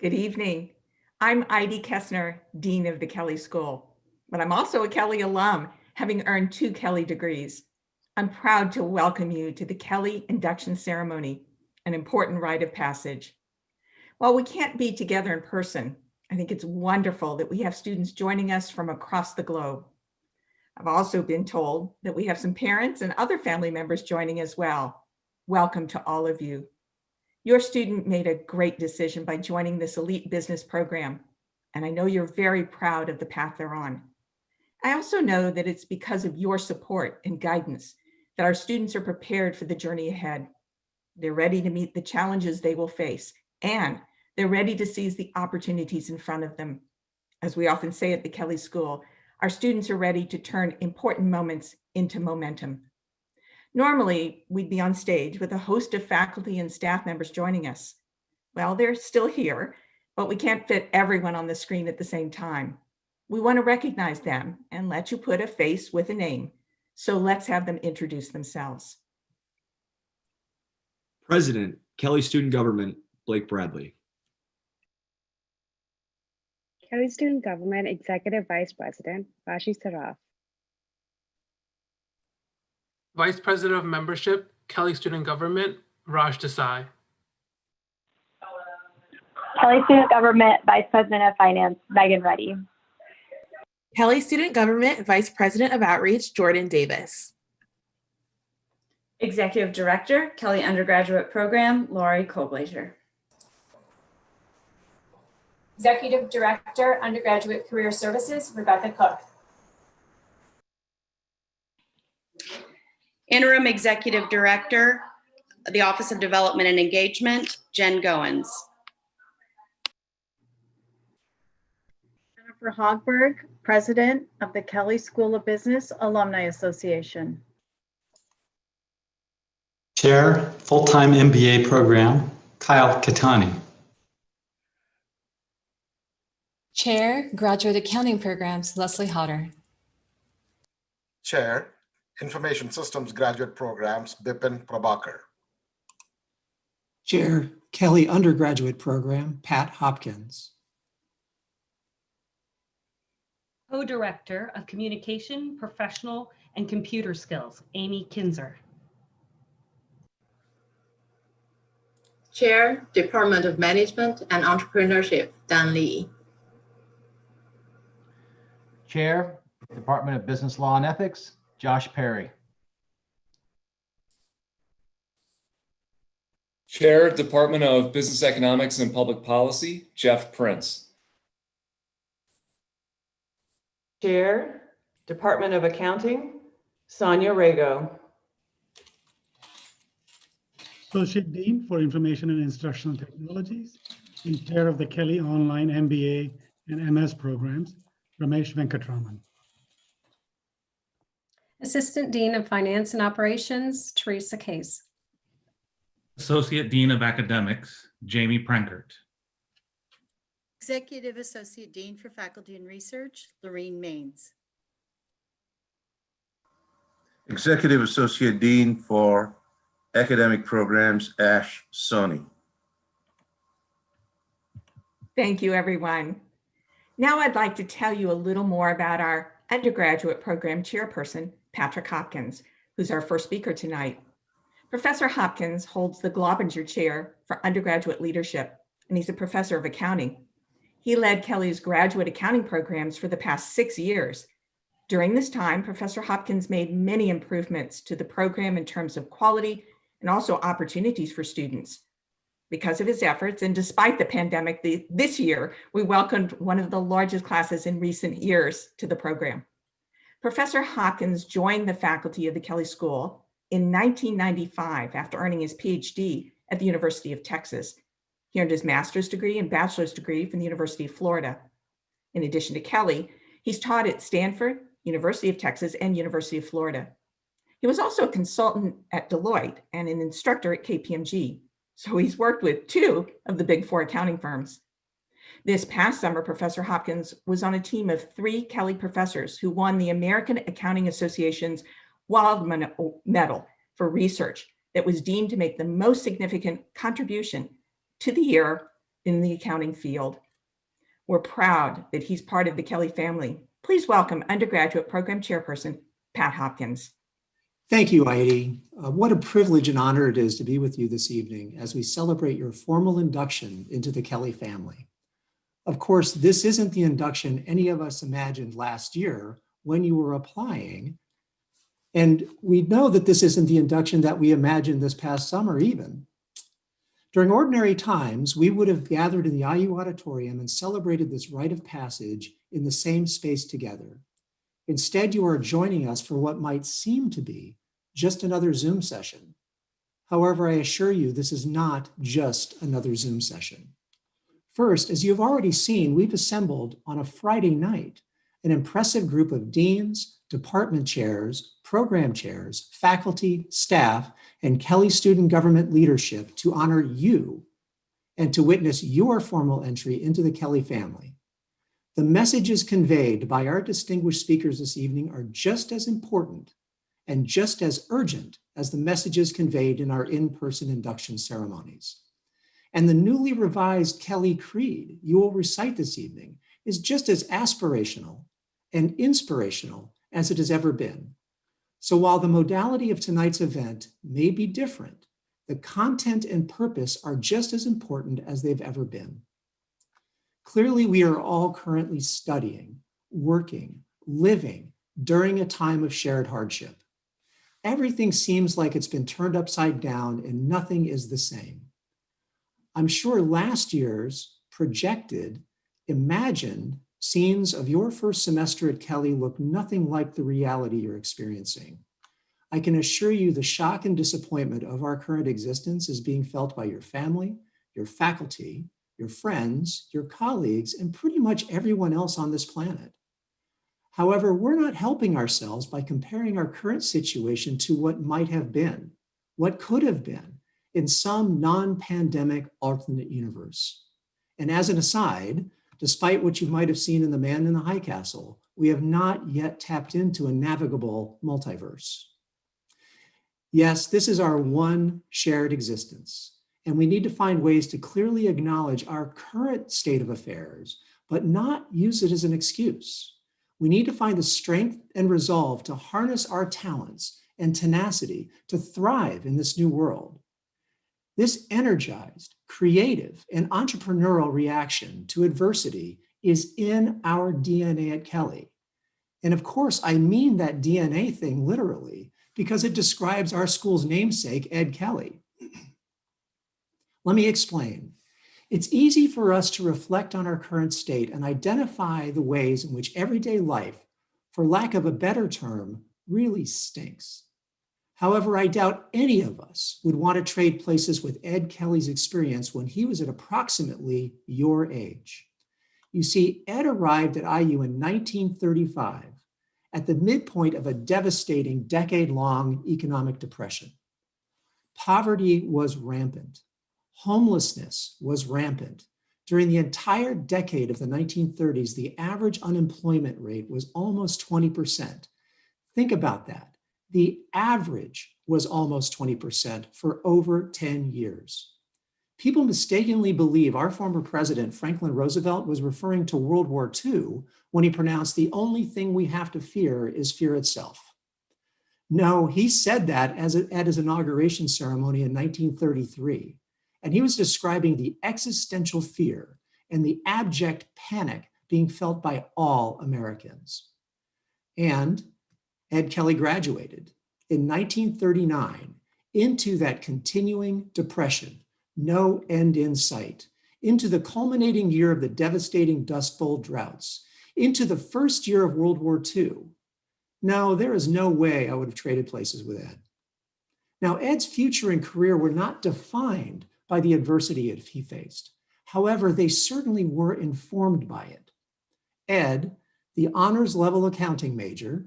Good evening. I'm Idie Kesner, Dean of the Kelley School, but I'm also a Kelley alum, having earned 2 Kelley degrees. I'm proud to welcome you to the Kelley Induction Ceremony, an important rite of passage. While we can't be together in person, I think it's wonderful that we have students joining us from across the globe. I've also been told that we have some parents and other family members joining as well. Welcome to all of you. Your student made a great decision by joining this elite business program, and I know you're very proud of the path they're on. I also know that it's because of your support and guidance that our students are prepared for the journey ahead. They're ready to meet the challenges they will face, and they're ready to seize the opportunities in front of them. As we often say at the Kelley School, our students are ready to turn important moments into momentum. Normally, we'd be on stage with a host of faculty and staff members joining us. Well, they're still here, but we can't fit everyone on the screen at the same time. We want to recognize them and let you put a face with a name. So let's have them introduce themselves. President, Kelley Student Government, Blake Bradley. Kelley Student Government Executive Vice President, Vashi Saraf. Vice President of Membership, Kelley Student Government, Raj Desai. Kelley Student Government Vice President of Finance, Megan Reddy. Kelley Student Government Vice President of Outreach, Jordan Davis. Executive Director, Kelley Undergraduate Program, Lori Koblaser. Executive Director, Undergraduate Career Services, Rebecca Cook. Interim Executive Director, the Office of Development and Engagement, Jen Goins. Jennifer Hogberg, President of the Kelley School of Business Alumni Association. Chair, Full-Time MBA Program, Kyle Katani. Chair, Graduate Accounting Programs, Leslie Hodder. Chair, Information Systems Graduate Programs, Bipin Prabhakar. Chair, Kelley Undergraduate Program, Pat Hopkins. Co-Director of Communication, Professional, and Computer Skills, Amy Kinzer. Chair, Department of Management and Entrepreneurship, Dan Lee. Chair, Department of Business Law and Ethics, Josh Perry. Chair, Department of Business Economics and Public Policy, Jeff Prince. Chair, Department of Accounting, Sonia Rago. Associate Dean for Information and Instructional Technologies and Chair of the Kelley Online MBA and MS programs, Ramesh Venkatraman. Assistant Dean of Finance and Operations, Teresa Case. Associate Dean of Academics, Jamie Prankert. Executive Associate Dean for Faculty and Research, Lorene Maines. Executive Associate Dean for Academic Programs, Ash Soni. Thank you, everyone. Now I'd like to tell you a little more about our undergraduate program chairperson, Patrick Hopkins, who's our first speaker tonight. Professor Hopkins holds the Globinger Chair for Undergraduate Leadership, and he's a professor of accounting. He led Kelley's graduate accounting programs for the past 6 years. During this time, Professor Hopkins made many improvements to the program in terms of quality and also opportunities for students. Because of his efforts, and despite the pandemic this year, we welcomed one of the largest classes in recent years to the program. Professor Hopkins joined the faculty of the Kelley School in 1995 after earning his PhD at the University of Texas. He earned his master's degree and bachelor's degree from the University of Florida. In addition to Kelley, he's taught at Stanford, University of Texas, and University of Florida. He was also a consultant at Deloitte and an instructor at KPMG. So he's worked with 2 of the Big 4 accounting firms. This past summer, Professor Hopkins was on a team of 3 Kelley professors who won the American Accounting Association's Wildman Medal for research that was deemed to make the most significant contribution to the year in the accounting field. We're proud that he's part of the Kelley family. Please welcome undergraduate program chairperson, Pat Hopkins. Thank you, Idie. What a privilege and honor it is to be with you this evening as we celebrate your formal induction into the Kelley family. Of course, this isn't the induction any of us imagined last year when you were applying. And we know that this isn't the induction that we imagined this past summer even. During ordinary times, we would have gathered in the IU auditorium and celebrated this rite of passage in the same space together. Instead, you are joining us for what might seem to be just another Zoom session. However, I assure you, this is not just another Zoom session. First, as you've already seen, we've assembled on a Friday night an impressive group of deans, department chairs, program chairs, faculty, staff, and Kelley student government leadership to honor you and to witness your formal entry into the Kelley family. The messages conveyed by our distinguished speakers this evening are just as important and just as urgent as the messages conveyed in our in-person induction ceremonies. And the newly revised Kelley Creed you will recite this evening is just as aspirational and inspirational as it has ever been. So while the modality of tonight's event may be different, the content and purpose are just as important as they've ever been. Clearly, we are all currently studying, working, living during a time of shared hardship. Everything seems like it's been turned upside down and nothing is the same. I'm sure last year's projected, imagined scenes of your first semester at Kelley look nothing like the reality you're experiencing. I can assure you the shock and disappointment of our current existence is being felt by your family, your faculty, your friends, your colleagues, and pretty much everyone else on this planet. However, we're not helping ourselves by comparing our current situation to what might have been, what could have been in some non-pandemic alternate universe. And as an aside, despite what you might have seen in The Man in the High Castle, we have not yet tapped into a navigable multiverse. Yes, this is our one shared existence, and we need to find ways to clearly acknowledge our current state of affairs, but not use it as an excuse. We need to find the strength and resolve to harness our talents and tenacity to thrive in this new world. This energized, creative, and entrepreneurial reaction to adversity is in our DNA at Kelley. And of course, I mean that DNA thing literally because it describes our school's namesake, Ed Kelley. Let me explain. It's easy for us to reflect on our current state and identify the ways in which everyday life, for lack of a better term, really stinks. However, I doubt any of us would want to trade places with Ed Kelley's experience when he was at approximately your age. You see, Ed arrived at IU in 1935 at the midpoint of a devastating decade-long economic depression. Poverty was rampant. Homelessness was rampant. During the entire decade of the 1930s, the average unemployment rate was almost 20%. Think about that. The average was almost 20% for over 10 years. People mistakenly believe our former president, Franklin Roosevelt, was referring to World War II when he pronounced the only thing we have to fear is fear itself. No, he said that at his inauguration ceremony in 1933, and he was describing the existential fear and the abject panic being felt by all Americans. And Ed Kelley graduated in 1939 into that continuing depression, no end in sight, into the culminating year of the devastating Dust Bowl droughts, into the first year of World War II. No, there is no way I would have traded places with Ed. Now, Ed's future and career were not defined by the adversity he faced. However, they certainly were informed by it. Ed, the honors level accounting major,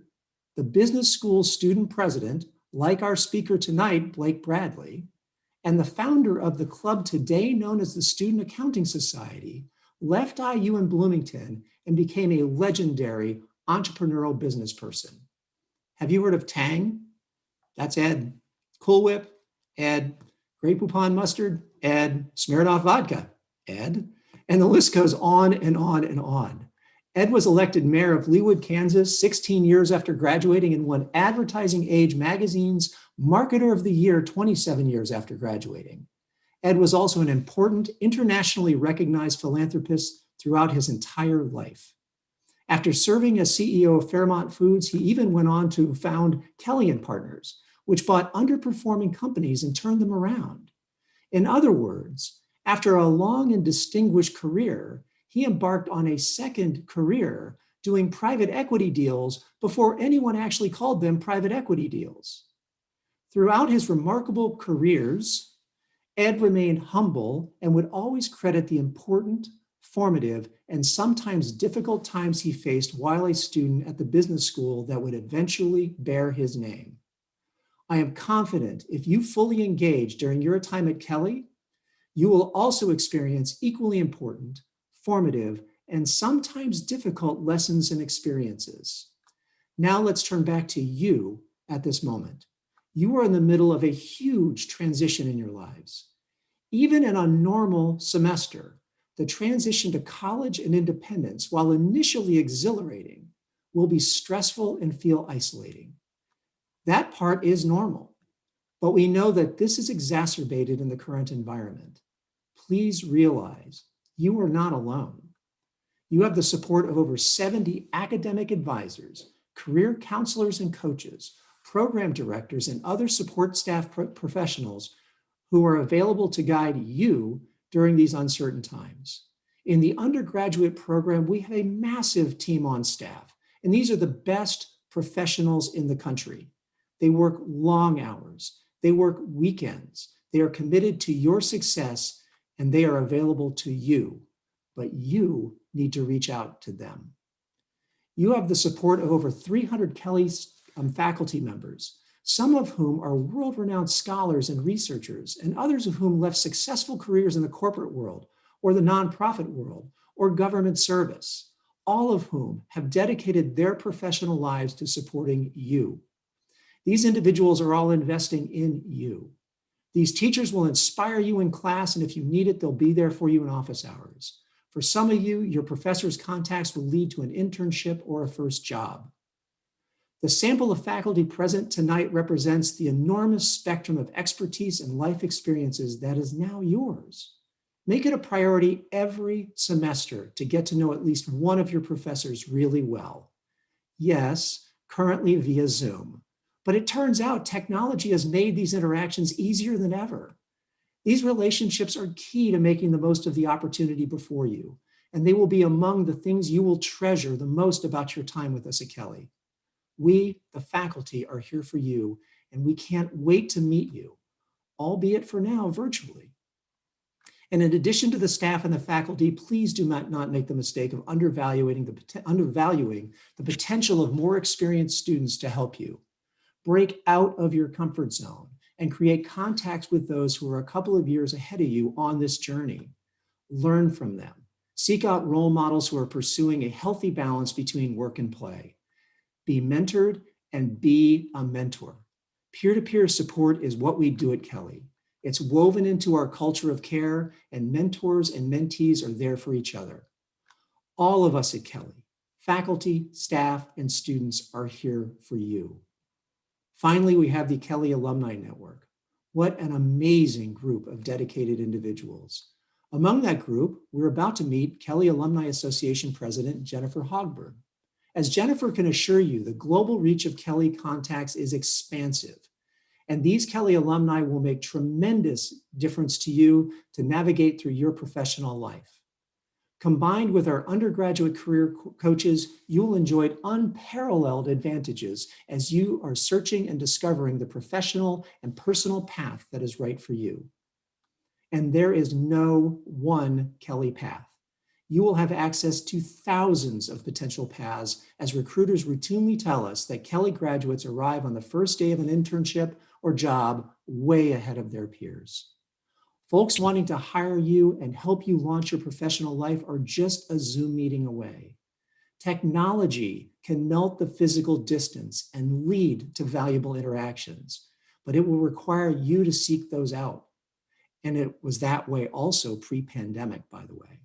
the business school student president, like our speaker tonight, Blake Bradley, and the founder of the club today known as the Student Accounting Society, left IU in Bloomington and became a legendary entrepreneurial business person. Have you heard of Tang? That's Ed. Cool Whip, Ed. Grey Poupon mustard, Ed. Smirnoff vodka, Ed, and the list goes on and on and on. Ed was elected mayor of Leawood, Kansas, 16 years after graduating and won Advertising Age magazine's Marketer of the Year 27 years after graduating. Ed was also an important, internationally recognized philanthropist throughout his entire life. After serving as CEO of Fairmont Foods, he even went on to found Kelley and Partners, which bought underperforming companies and turned them around. In other words, after a long and distinguished career, he embarked on a second career doing private equity deals before anyone actually called them private equity deals. Throughout his remarkable careers, Ed remained humble and would always credit the important, formative, and sometimes difficult times he faced while a student at the business school that would eventually bear his name. I am confident if you fully engage during your time at Kelley, you will also experience equally important, formative, and sometimes difficult lessons and experiences. Now let's turn back to you at this moment. You are in the middle of a huge transition in your lives. Even in a normal semester, the transition to college and independence, while initially exhilarating, will be stressful and feel isolating. That part is normal, but we know that this is exacerbated in the current environment. Please realize you are not alone. You have the support of over 70 academic advisors, career counselors and coaches, program directors, and other support staff professionals who are available to guide you during these uncertain times. In the undergraduate program, we have a massive team on staff, and these are the best professionals in the country. They work long hours, they work weekends, they are committed to your success, and they are available to you, but you need to reach out to them. You have the support of over 300 Kelley's faculty members, some of whom are world-renowned scholars and researchers, and others of whom left successful careers in the corporate world, or the nonprofit world, or government service, all of whom have dedicated their professional lives to supporting you. These individuals are all investing in you. These teachers will inspire you in class, and if you need it, they'll be there for you in office hours. For some of you, your professor's contacts will lead to an internship or a first job. The sample of faculty present tonight represents the enormous spectrum of expertise and life experiences that is now yours. Make it a priority every semester to get to know at least one of your professors really well. Yes, currently via Zoom, but it turns out technology has made these interactions easier than ever. These relationships are key to making the most of the opportunity before you, and they will be among the things you will treasure the most about your time with us at Kelley. We, the faculty, are here for you, and we can't wait to meet you, albeit for now virtually. And in addition to the staff and the faculty, please do not make the mistake of undervaluing the potential of more experienced students to help you. Break out of your comfort zone and create contacts with those who are a couple of years ahead of you on this journey. Learn from them. Seek out role models who are pursuing a healthy balance between work and play. Be mentored and be a mentor. Peer-to-peer support is what we do at Kelley. It's woven into our culture of care, and mentors and mentees are there for each other. All of us at Kelley, faculty, staff, and students are here for you. Finally, we have the Kelley Alumni Network. What an amazing group of dedicated individuals. Among that group, we're about to meet Kelley Alumni Association President Jennifer Hogberg. As Jennifer can assure you, the global reach of Kelley contacts is expansive, and these Kelley alumni will make tremendous difference to you to navigate through your professional life. Combined with our undergraduate career coaches, you will enjoy unparalleled advantages as you are searching and discovering the professional and personal path that is right for you. And there is no one Kelley path. You will have access to thousands of potential paths as recruiters routinely tell us that Kelley graduates arrive on the first day of an internship or job way ahead of their peers. Folks wanting to hire you and help you launch your professional life are just a Zoom meeting away. Technology can melt the physical distance and lead to valuable interactions, but it will require you to seek those out. And it was that way also pre-pandemic, by the way.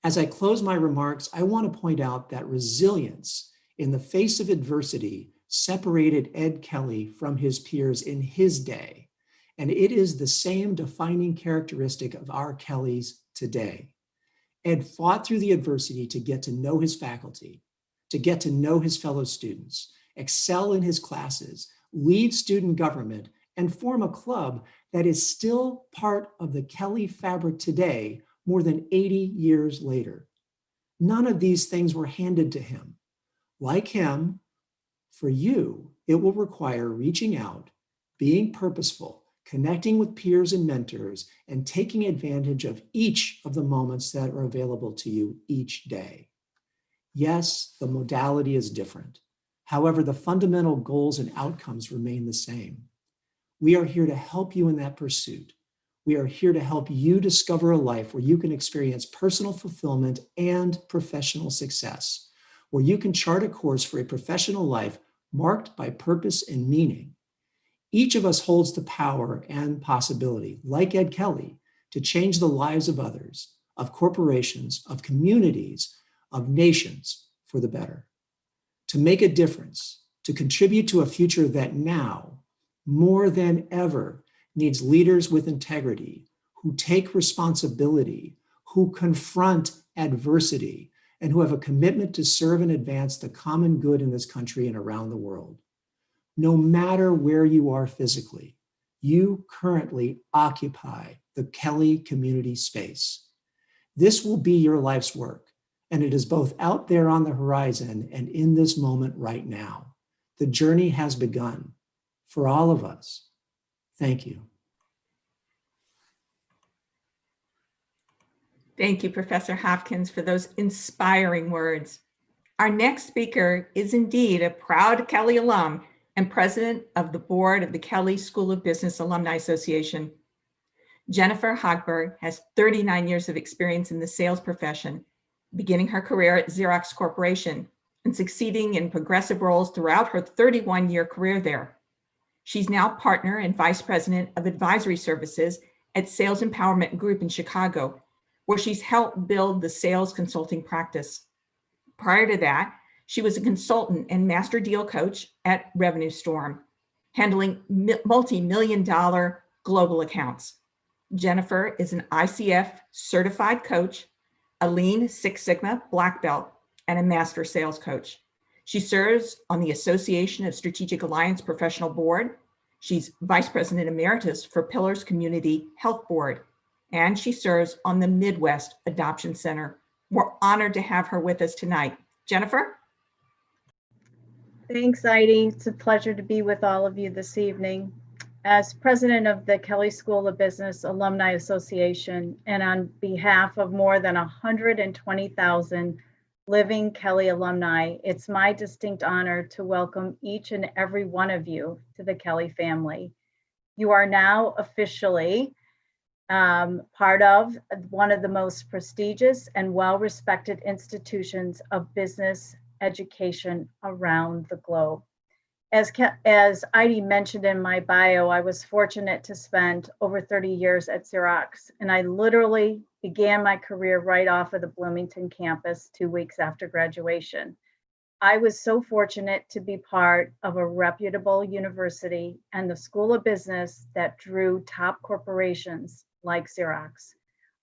As I close my remarks, I want to point out that resilience in the face of adversity separated Ed Kelley from his peers in his day. And it is the same defining characteristic of our Kelleys today. Ed fought through the adversity to get to know his faculty, to get to know his fellow students, excel in his classes, lead student government, and form a club that is still part of the Kelley fabric today, more than 80 years later. None of these things were handed to him. Like him, for you, it will require reaching out, being purposeful, connecting with peers and mentors, and taking advantage of each of the moments that are available to you each day. Yes, the modality is different. However, the fundamental goals and outcomes remain the same. We are here to help you in that pursuit. We are here to help you discover a life where you can experience personal fulfillment and professional success, where you can chart a course for a professional life marked by purpose and meaning. Each of us holds the power and possibility, like Ed Kelley, to change the lives of others, of corporations, of communities, of nations for the better, to make a difference, to contribute to a future that now, more than ever, needs leaders with integrity, who take responsibility, who confront adversity, and who have a commitment to serve and advance the common good in this country and around the world. No matter where you are physically, you currently occupy the Kelley community space. This will be your life's work, and it is both out there on the horizon and in this moment right now. The journey has begun for all of us. Thank you. Thank you, Professor Hopkins, for those inspiring words. Our next speaker is indeed a proud Kelley alum and president of the board of the Kelley School of Business Alumni Association. Jennifer Hogberg has 39 years of experience in the sales profession, beginning her career at Xerox Corporation and succeeding in progressive roles throughout her 31-year career there. She's now partner and vice president of advisory services at Sales Empowerment Group in Chicago, where she's helped build the sales consulting practice. Prior to that, she was a consultant and master deal coach at Revenue Storm, handling multi-million-dollar global accounts. Jennifer is an ICF certified coach, a Lean Six Sigma black belt, and a master sales coach. She serves on the Association of Strategic Alliance Professional Board. She's vice president emeritus for Pillars Community Health Board, and she serves on the Midwest Adoption Center. We're honored to have her with us tonight. Jennifer? Thanks, Idie. It's a pleasure to be with all of you this evening. As president of the Kelley School of Business Alumni Association, and on behalf of more than 120,000 living Kelley alumni, it's my distinct honor to welcome each and every one of you to the Kelley family. You are now officially part of one of the most prestigious and well-respected institutions of business education around the globe. As Idie mentioned in my bio, I was fortunate to spend over 30 years at Xerox, and I literally began my career right off of the Bloomington campus 2 weeks after graduation. I was so fortunate to be part of a reputable university and the School of Business that drew top corporations like Xerox.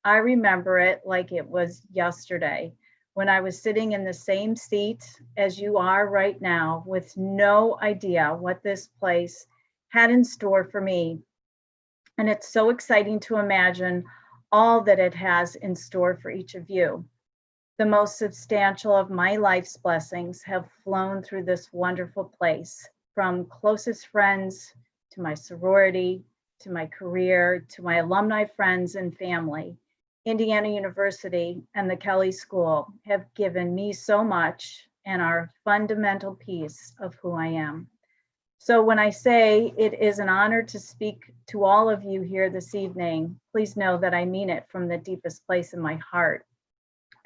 I remember it like it was yesterday, when I was sitting in the same seat as you are right now, with no idea what this place had in store for me. And it's so exciting to imagine all that it has in store for each of you. The most substantial of my life's blessings have flown through this wonderful place, from closest friends to my sorority, to my career, to my alumni friends and family. Indiana University and the Kelley School have given me so much and are a fundamental piece of who I am. So when I say it is an honor to speak to all of you here this evening, please know that I mean it from the deepest place in my heart.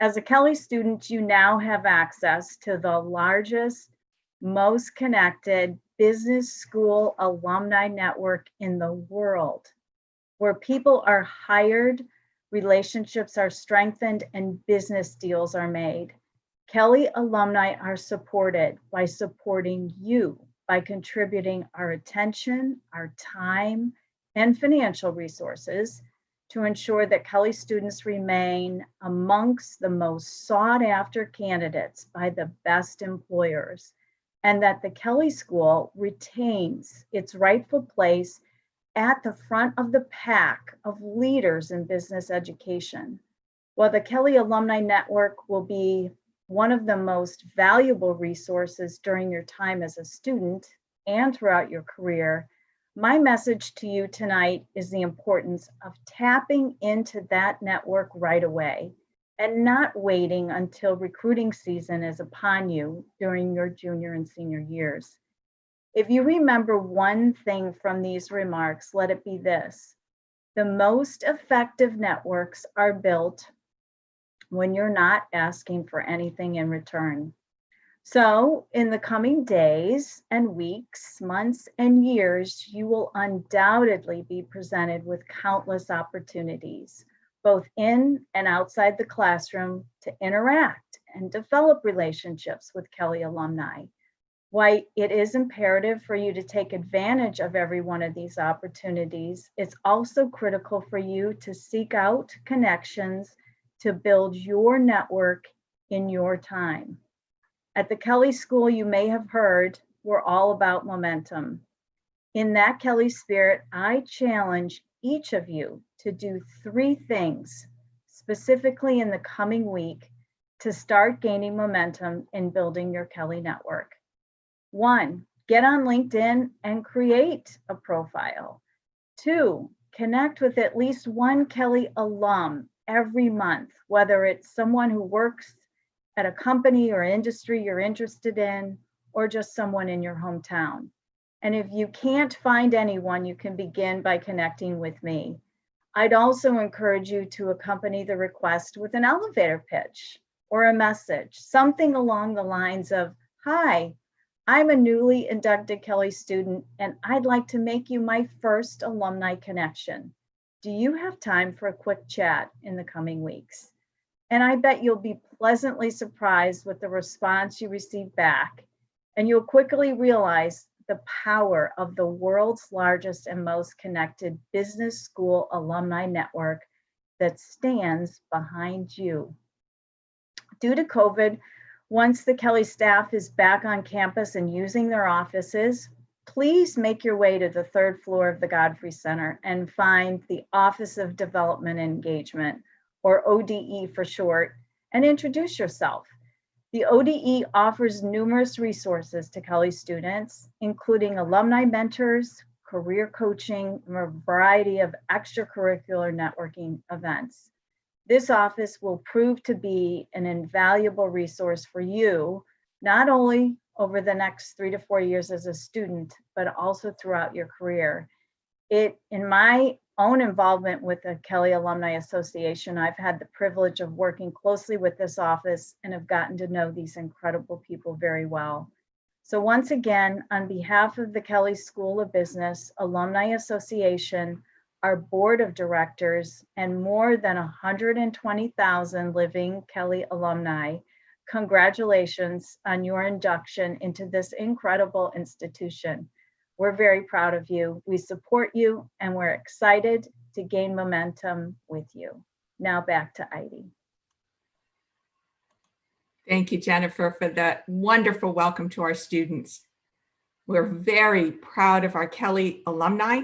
As a Kelley student, you now have access to the largest, most connected business school alumni network in the world. where people are hired, relationships are strengthened, and business deals are made. Kelley alumni are supported by supporting you, by contributing our attention, our time, and financial resources to ensure that Kelley students remain amongst the most sought after candidates by the best employers, and that the Kelley School retains its rightful place at the front of the pack of leaders in business education. While the Kelley Alumni Network will be one of the most valuable resources during your time as a student and throughout your career, my message to you tonight is the importance of tapping into that network right away and not waiting until recruiting season is upon you during your junior and senior years. If you remember one thing from these remarks, let it be this: the most effective networks are built when you're not asking for anything in return. So in the coming days and weeks, months, and years, you will undoubtedly be presented with countless opportunities, both in and outside the classroom, to interact and develop relationships with Kelley alumni. Why it is imperative for you to take advantage of every one of these opportunities, it's also critical for you to seek out connections to build your network in your time. At the Kelley School, you may have heard, we're all about momentum. In that Kelley spirit, I challenge each of you to do 3 things specifically in the coming week to start gaining momentum in building your Kelley network. 1, get on LinkedIn and create a profile. 2, connect with at least one Kelley alum every month, whether it's someone who works at a company or industry you're interested in, or just someone in your hometown. And if you can't find anyone, you can begin by connecting with me. I'd also encourage you to accompany the request with an elevator pitch or a message, something along the lines of, "Hi, I'm a newly inducted Kelley student, and I'd like to make you my first alumni connection. Do you have time for a quick chat in the coming weeks?" And I bet you'll be pleasantly surprised with the response you receive back, and you'll quickly realize the power of the world's largest and most connected business school alumni network that stands behind you. Due to COVID, once the Kelley staff is back on campus and using their offices, please make your way to the 3rd floor of the Godfrey Center and find the Office of Development and Engagement, or ODE for short, and introduce yourself. The ODE offers numerous resources to Kelley students, including alumni mentors, career coaching, and a variety of extracurricular networking events. This office will prove to be an invaluable resource for you, not only over the next 3 to 4 years as a student, but also throughout your career. In my own involvement with the Kelley Alumni Association, I've had the privilege of working closely with this office and have gotten to know these incredible people very well. So once again, on behalf of the Kelley School of Business Alumni Association, our board of directors, and more than 120,000 living Kelley alumni, congratulations on your induction into this incredible institution. We're very proud of you. We support you, and we're excited to gain momentum with you. Now back to Idie. Thank you, Jennifer, for that wonderful welcome to our students. We're very proud of our Kelley alumni,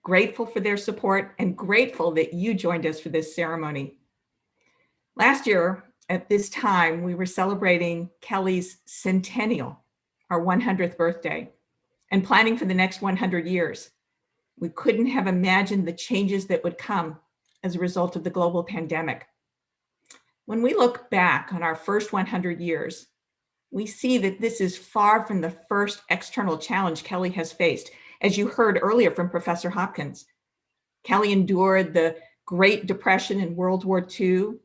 grateful for their support, and grateful that you joined us for this ceremony. Last year, at this time, we were celebrating Kelley's centennial, our 100th birthday, and planning for the next 100 years. We couldn't have imagined the changes that would come as a result of the global pandemic. When we look back on our first 100 years, we see that this is far from the first external challenge Kelley has faced. As you heard earlier from Professor Hopkins, Kelley endured the Great Depression and World War II.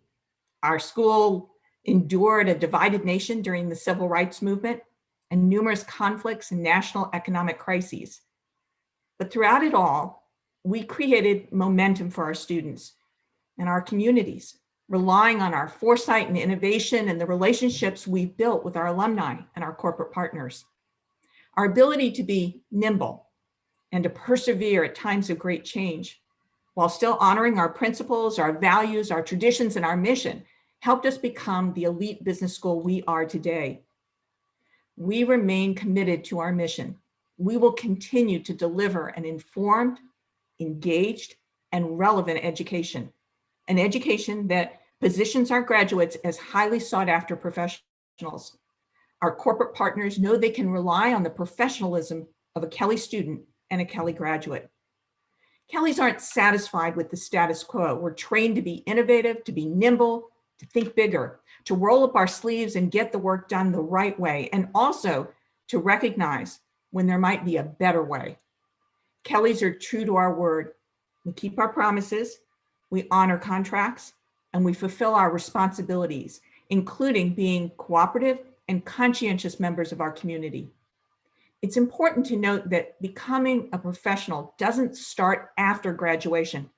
Our school endured a divided nation during the Civil Rights Movement and numerous conflicts and national economic crises. But throughout it all, we created momentum for our students and our communities, relying on our foresight and innovation and the relationships we've built with our alumni and our corporate partners. Our ability to be nimble and to persevere at times of great change, while still honoring our principles, our values, our traditions, and our mission, helped us become the elite business school we are today. We remain committed to our mission. We will continue to deliver an informed, engaged, and relevant education, an education that positions our graduates as highly sought after professionals. Our corporate partners know they can rely on the professionalism of a Kelley student and a Kelley graduate. Kelleys aren't satisfied with the status quo. We're trained to be innovative, to be nimble, to think bigger, to roll up our sleeves and get the work done the right way, and also to recognize when there might be a better way. Kelleys are true to our word. We keep our promises, we honor contracts, and we fulfill our responsibilities, including being cooperative and conscientious members of our community. It's important to note that becoming a professional doesn't start after graduation.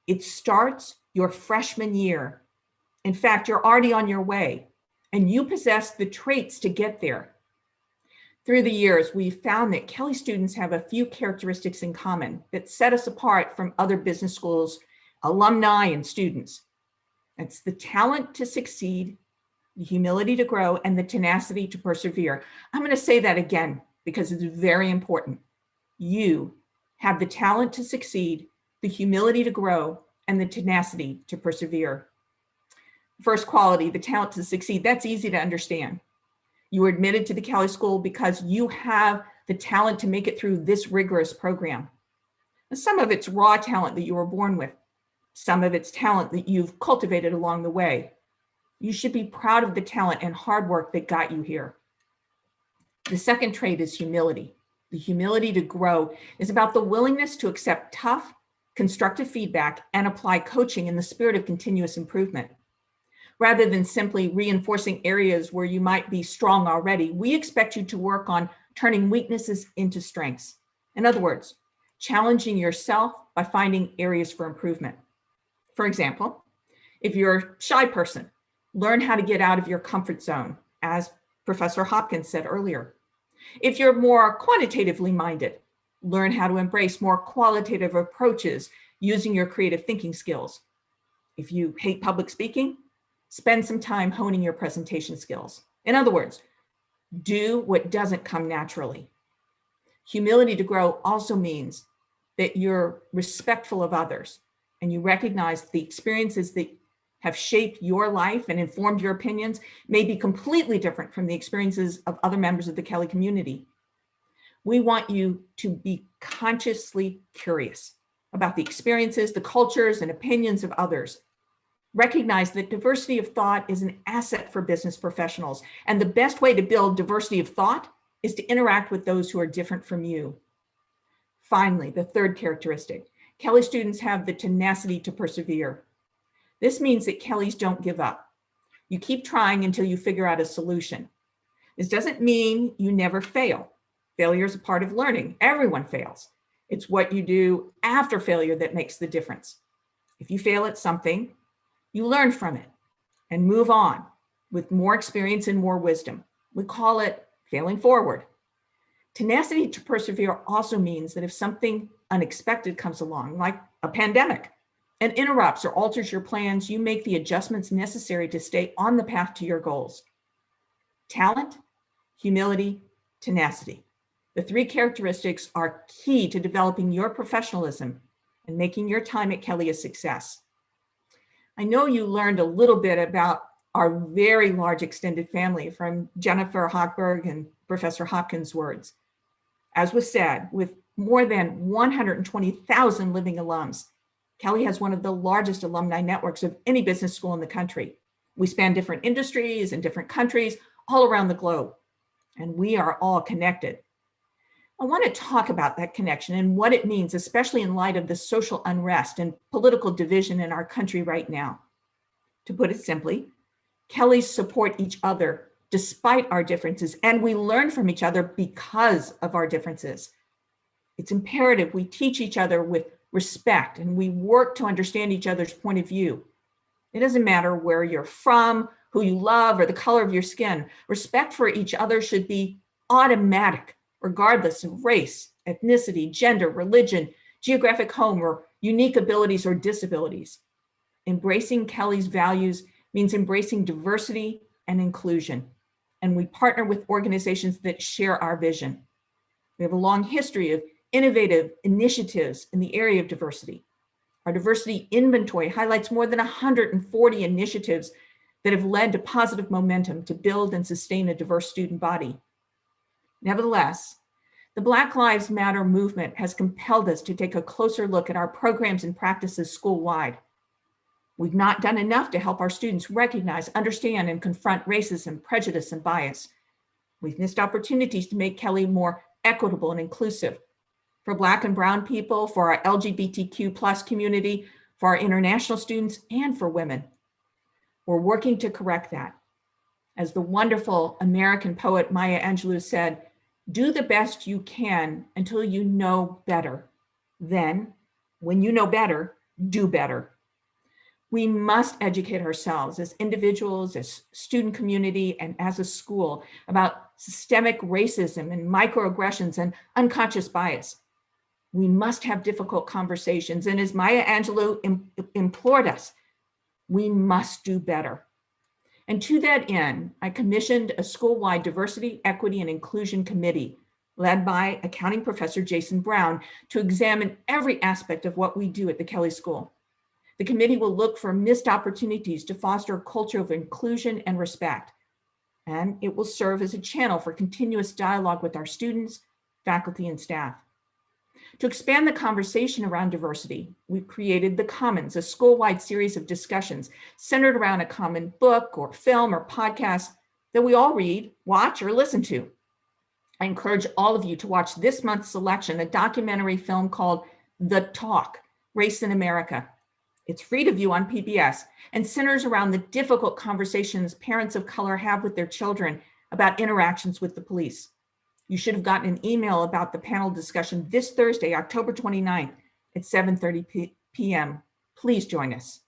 It starts your freshman year. In fact, you're already on your way, and you possess the traits to get there. Through the years, we've found that Kelley students have a few characteristics in common that set us apart from other business schools, alumni, and students. It's the talent to succeed, the humility to grow, and the tenacity to persevere. I'm going to say that again because it's very important. You have the talent to succeed, the humility to grow, and the tenacity to persevere. First quality, the talent to succeed, that's easy to understand. You were admitted to the Kelley School because you have the talent to make it through this rigorous program. And some of it's raw talent that you were born with. Some of it's talent that you've cultivated along the way. You should be proud of the talent and hard work that got you here. The second trait is humility. The humility to grow is about the willingness to accept tough, constructive feedback and apply coaching in the spirit of continuous improvement. Rather than simply reinforcing areas where you might be strong already, we expect you to work on turning weaknesses into strengths. In other words, challenging yourself by finding areas for improvement. For example, if you're a shy person, learn how to get out of your comfort zone, as Professor Hopkins said earlier. If you're more quantitatively minded, learn how to embrace more qualitative approaches using your creative thinking skills. If you hate public speaking, spend some time honing your presentation skills. In other words, do what doesn't come naturally. Humility to grow also means that you're respectful of others and you recognize the experiences that have shaped your life and informed your opinions may be completely different from the experiences of other members of the Kelley community. We want you to be consciously curious about the experiences, the cultures, and opinions of others. Recognize that diversity of thought is an asset for business professionals, and the best way to build diversity of thought is to interact with those who are different from you. Finally, the third characteristic, Kelley students have the tenacity to persevere. This means that Kelleys don't give up. You keep trying until you figure out a solution. This doesn't mean you never fail. Failure is a part of learning. Everyone fails. It's what you do after failure that makes the difference. If you fail at something, you learn from it and move on with more experience and more wisdom. We call it failing forward. Tenacity to persevere also means that if something unexpected comes along, like a pandemic, and interrupts or alters your plans, you make the adjustments necessary to stay on the path to your goals. Talent, humility, tenacity. The three characteristics are key to developing your professionalism and making your time at Kelley a success. I know you learned a little bit about our very large extended family from Jennifer Hochberg and Professor Hopkins' words. As was said, with more than 120,000 living alums, Kelley has one of the largest alumni networks of any business school in the country. We span different industries and different countries all around the globe, and we are all connected. I want to talk about that connection and what it means, especially in light of the social unrest and political division in our country right now. To put it simply, Kelleys support each other despite our differences, and we learn from each other because of our differences. It's imperative we teach each other with respect, and we work to understand each other's point of view. It doesn't matter where you're from, who you love, or the color of your skin. Respect for each other should be automatic, regardless of race, ethnicity, gender, religion, geographic home, or unique abilities or disabilities. Embracing Kelley's values means embracing diversity and inclusion, and we partner with organizations that share our vision. We have a long history of innovative initiatives in the area of diversity. Our diversity inventory highlights more than 140 initiatives that have led to positive momentum to build and sustain a diverse student body. Nevertheless, the Black Lives Matter movement has compelled us to take a closer look at our programs and practices school-wide. We've not done enough to help our students recognize, understand, and confront racism, prejudice, and bias. We've missed opportunities to make Kelley more equitable and inclusive for Black and Brown people, for our LGBTQ+ community, for our international students, and for women. We're working to correct that. As the wonderful American poet Maya Angelou said, "Do the best you can until you know better. Then, when you know better, do better." We must educate ourselves as individuals, as student community, and as a school about systemic racism and microaggressions and unconscious bias. We must have difficult conversations. And as Maya Angelou implored us, we must do better. And to that end, I commissioned a school-wide diversity, equity, and inclusion committee led by accounting professor Jason Brown to examine every aspect of what we do at the Kelley School. The committee will look for missed opportunities to foster a culture of inclusion and respect. And it will serve as a channel for continuous dialogue with our students, faculty, and staff. To expand the conversation around diversity, we've created The Commons, a school-wide series of discussions centered around a common book or film or podcast that we all read, watch, or listen to. I encourage all of you to watch this month's selection, a documentary film called The Talk, Race in America. It's free to view on PBS and centers around the difficult conversations parents of color have with their children about interactions with the police. You should have gotten an email about the panel discussion this Thursday, October 29th at 7:30 p.m. Please join us.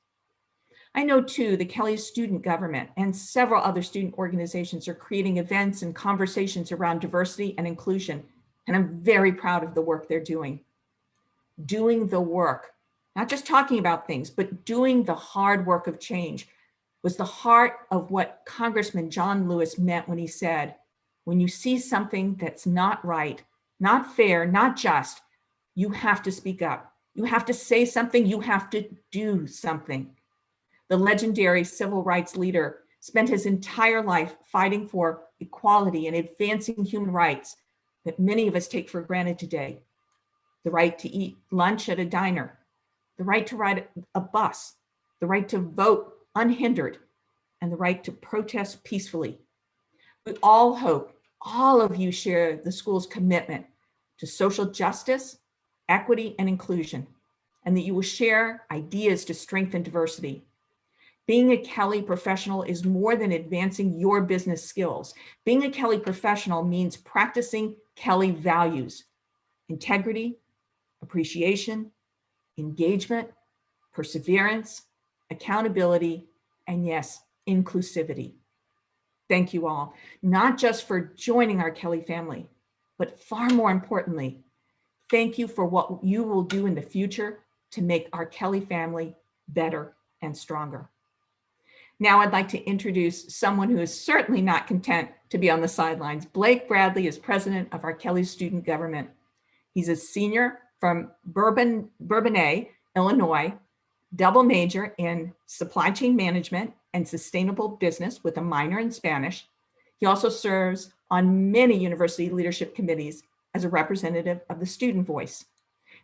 I know too, the Kelley student government and several other student organizations are creating events and conversations around diversity and inclusion, and I'm very proud of the work they're doing. Doing the work, not just talking about things, but doing the hard work of change was the heart of what Congressman John Lewis meant when he said, when you see something that's not right, not fair, not just, you have to speak up. You have to say something, you have to do something. The legendary civil rights leader spent his entire life fighting for equality and advancing human rights that many of us take for granted today. The right to eat lunch at a diner, the right to ride a bus, the right to vote unhindered, and the right to protest peacefully. We all hope all of you share the school's commitment to social justice, equity, and inclusion, and that you will share ideas to strengthen diversity. Being a Kelley professional is more than advancing your business skills. Being a Kelley professional means practicing Kelley values: integrity, appreciation, engagement, perseverance, accountability, and yes, inclusivity. Thank you all, not just for joining our Kelley family, but far more importantly, thank you for what you will do in the future to make our Kelley family better and stronger. Now I'd like to introduce someone who is certainly not content to be on the sidelines. Blake Bradley is president of our Kelley student government. He's a senior from Bourbonnais, Illinois, double major in supply chain management and sustainable business with a minor in Spanish. He also serves on many university leadership committees as a representative of the student voice.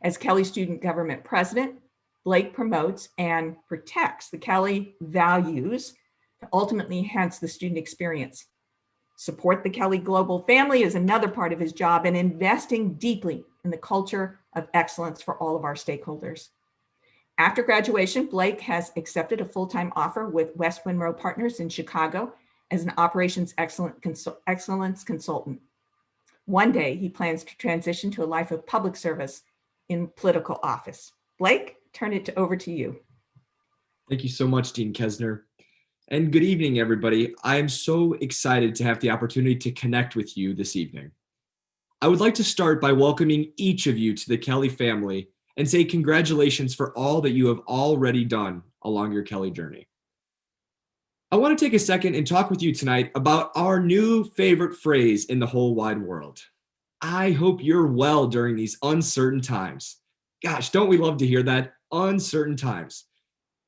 As Kelley student government president, Blake promotes and protects the Kelley values to ultimately enhance the student experience. Support the Kelley global family is another part of his job, and investing deeply in the culture of excellence for all of our stakeholders. After graduation, Blake has accepted a full-time offer with West Monroe Partners in Chicago as an operations excellence consultant. One day, he plans to transition to a life of public service in political office. Blake, turn it over to you. Thank you so much, Dean Kesner. And good evening, everybody. I am so excited to have the opportunity to connect with you this evening. I would like to start by welcoming each of you to the Kelley family and say congratulations for all that you have already done along your Kelley journey. I want to take a second and talk with you tonight about our new favorite phrase in the whole wide world. I hope you're well during these uncertain times. Gosh, don't we love to hear that? Uncertain times.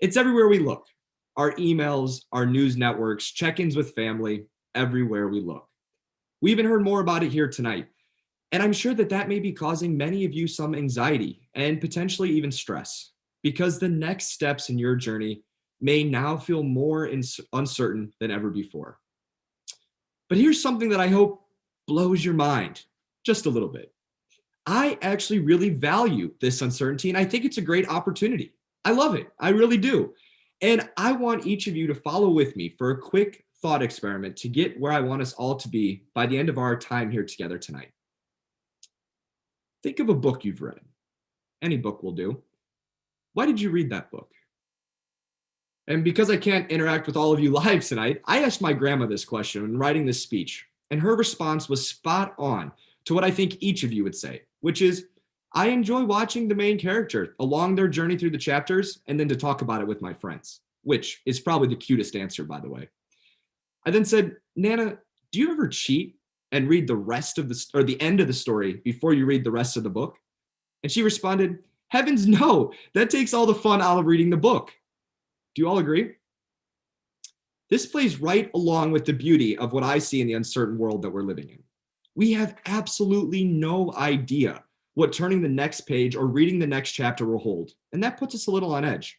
It's everywhere we look. Our emails, our news networks, check-ins with family, everywhere we look. We even heard more about it here tonight. And I'm sure that that may be causing many of you some anxiety and potentially even stress, because the next steps in your journey may now feel more uncertain than ever before. But here's something that I hope blows your mind just a little bit. I actually really value this uncertainty, and I think it's a great opportunity. I love it. I really do. And I want each of you to follow with me for a quick thought experiment to get where I want us all to be by the end of our time here together tonight. Think of a book you've read. Any book will do. Why did you read that book? And because I can't interact with all of you live tonight, I asked my grandma this question when writing this speech, and her response was spot on to what I think each of you would say, which is, I enjoy watching the main character along their journey through the chapters and then to talk about it with my friends, which is probably the cutest answer, by the way. I then said, Nana, do you ever cheat and read the rest of the end of the story before you read the rest of the book? And she responded, heavens no, that takes all the fun out of reading the book. Do you all agree? This plays right along with the beauty of what I see in the uncertain world that we're living in. We have absolutely no idea what turning the next page or reading the next chapter will hold, and that puts us a little on edge.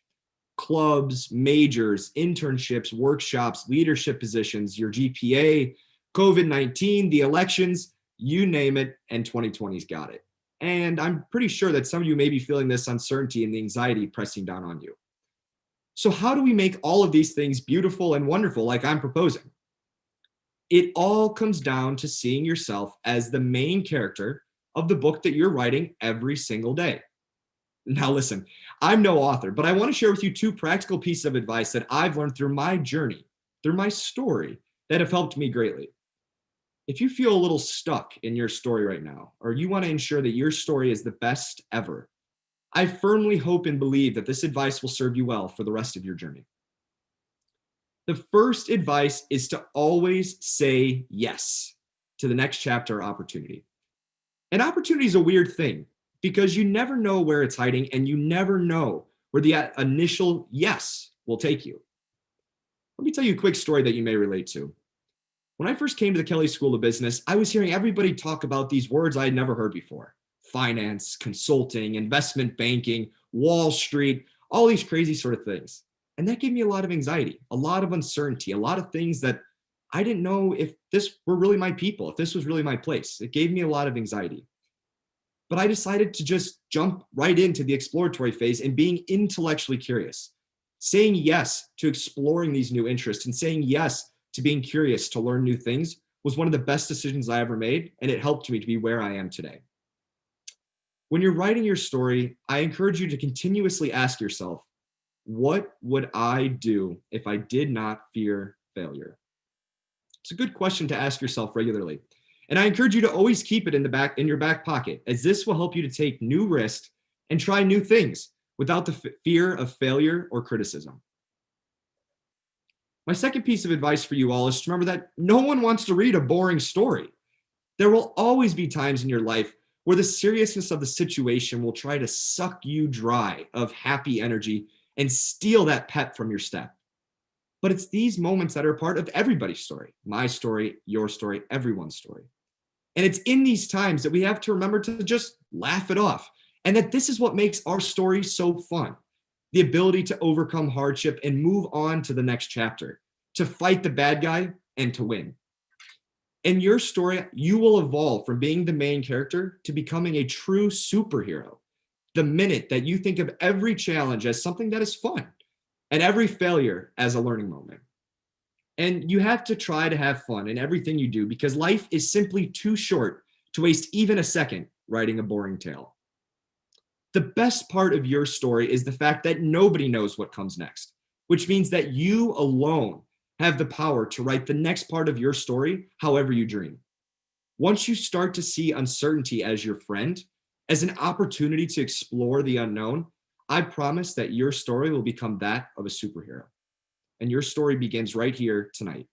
Clubs, majors, internships, workshops, leadership positions, your GPA, COVID-19, the elections, you name it, and 2020's got it. And I'm pretty sure that some of you may be feeling this uncertainty and the anxiety pressing down on you. So how do we make all of these things beautiful and wonderful like I'm proposing? It all comes down to seeing yourself as the main character of the book that you're writing every single day. Now listen, I'm no author, but I want to share with you two practical pieces of advice that I've learned through my journey, through my story, that have helped me greatly. If you feel a little stuck in your story right now, or you want to ensure that your story is the best ever, I firmly hope and believe that this advice will serve you well for the rest of your journey. The first advice is to always say yes to the next chapter or opportunity. An opportunity is a weird thing because you never know where it's hiding and you never know where the initial yes will take you. Let me tell you a quick story that you may relate to. When I first came to the Kelley School of Business, I was hearing everybody talk about these words I had never heard before. Finance, consulting, investment banking, Wall Street, all these crazy sort of things. And that gave me a lot of anxiety, a lot of uncertainty, a lot of things that I didn't know if this were really my people, if this was really my place. It gave me a lot of anxiety. But I decided to just jump right into the exploratory phase and being intellectually curious, saying yes to exploring these new interests and saying yes to being curious to learn new things was one of the best decisions I ever made, and it helped me to be where I am today. When you're writing your story, I encourage you to continuously ask yourself, what would I do if I did not fear failure? It's a good question to ask yourself regularly. And I encourage you to always keep it in your back pocket, as this will help you to take new risks and try new things without the fear of failure or criticism. My second piece of advice for you all is to remember that no one wants to read a boring story. There will always be times in your life where the seriousness of the situation will try to suck you dry of happy energy and steal that pep from your step. But it's these moments that are part of everybody's story, my story, your story, everyone's story. And it's in these times that we have to remember to just laugh it off, and that this is what makes our story so fun. The ability to overcome hardship and move on to the next chapter, to fight the bad guy and to win. In your story, you will evolve from being the main character to becoming a true superhero. The minute that you think of every challenge as something that is fun and every failure as a learning moment. And you have to try to have fun in everything you do because life is simply too short to waste even a second writing a boring tale. The best part of your story is the fact that nobody knows what comes next, which means that you alone have the power to write the next part of your story however you dream. Once you start to see uncertainty as your friend, as an opportunity to explore the unknown, I promise that your story will become that of a superhero. And your story begins right here tonight.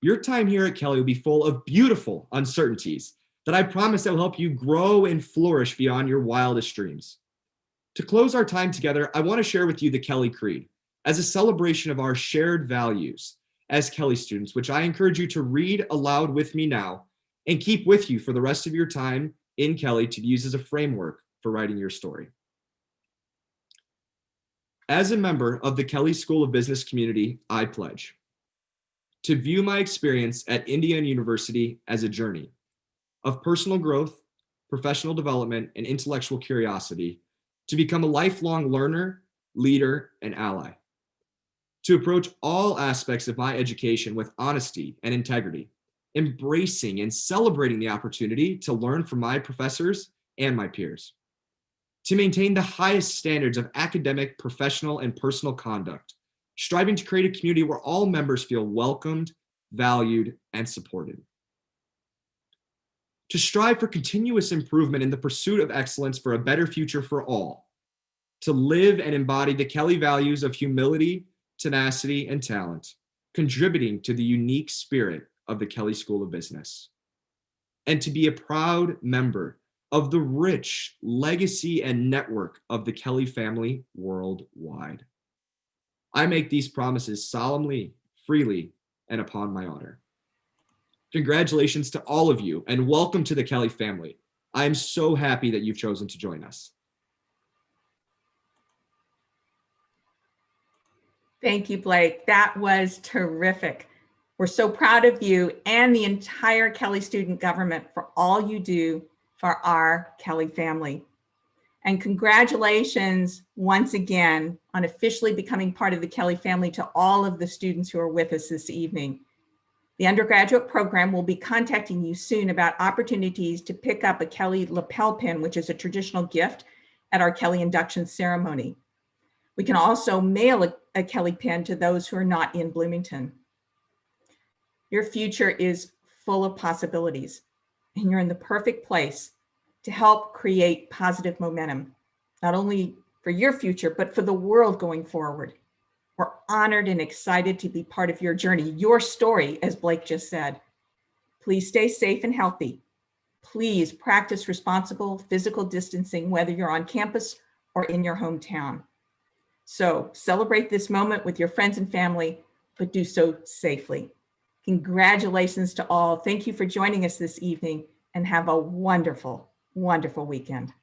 Your time here at Kelley will be full of beautiful uncertainties that I promise that will help you grow and flourish beyond your wildest dreams. To close our time together, I want to share with you the Kelley Creed as a celebration of our shared values as Kelley students, which I encourage you to read aloud with me now and keep with you for the rest of your time in Kelley to use as a framework for writing your story. As a member of the Kelley School of Business community, I pledge to view my experience at Indiana University as a journey of personal growth, professional development, and intellectual curiosity, to become a lifelong learner, leader, and ally, to approach all aspects of my education with honesty and integrity, embracing and celebrating the opportunity to learn from my professors and my peers, to maintain the highest standards of academic, professional, and personal conduct, striving to create a community where all members feel welcomed, valued, and supported, to strive for continuous improvement in the pursuit of excellence for a better future for all, to live and embody the Kelley values of humility, tenacity, and talent, contributing to the unique spirit of the Kelley School of Business, and to be a proud member of the rich legacy and network of the Kelley family worldwide. I make these promises solemnly, freely, and upon my honor. Congratulations to all of you, and welcome to the Kelley family. I am so happy that you've chosen to join us. Thank you, Blake. That was terrific. We're so proud of you and the entire Kelley student government for all you do for our Kelley family. And congratulations once again on officially becoming part of the Kelley family to all of the students who are with us this evening. The undergraduate program will be contacting you soon about opportunities to pick up a Kelley lapel pin, which is a traditional gift at our Kelley Induction Ceremony. We can also mail a Kelley pin to those who are not in Bloomington. Your future is full of possibilities, and you're in the perfect place to help create positive momentum, not only for your future, but for the world going forward. We're honored and excited to be part of your journey, your story, as Blake just said. Please stay safe and healthy. Please practice responsible physical distancing, whether you're on campus or in your hometown. So celebrate this moment with your friends and family, but do so safely. Congratulations to all. Thank you for joining us this evening, and have a wonderful, wonderful weekend.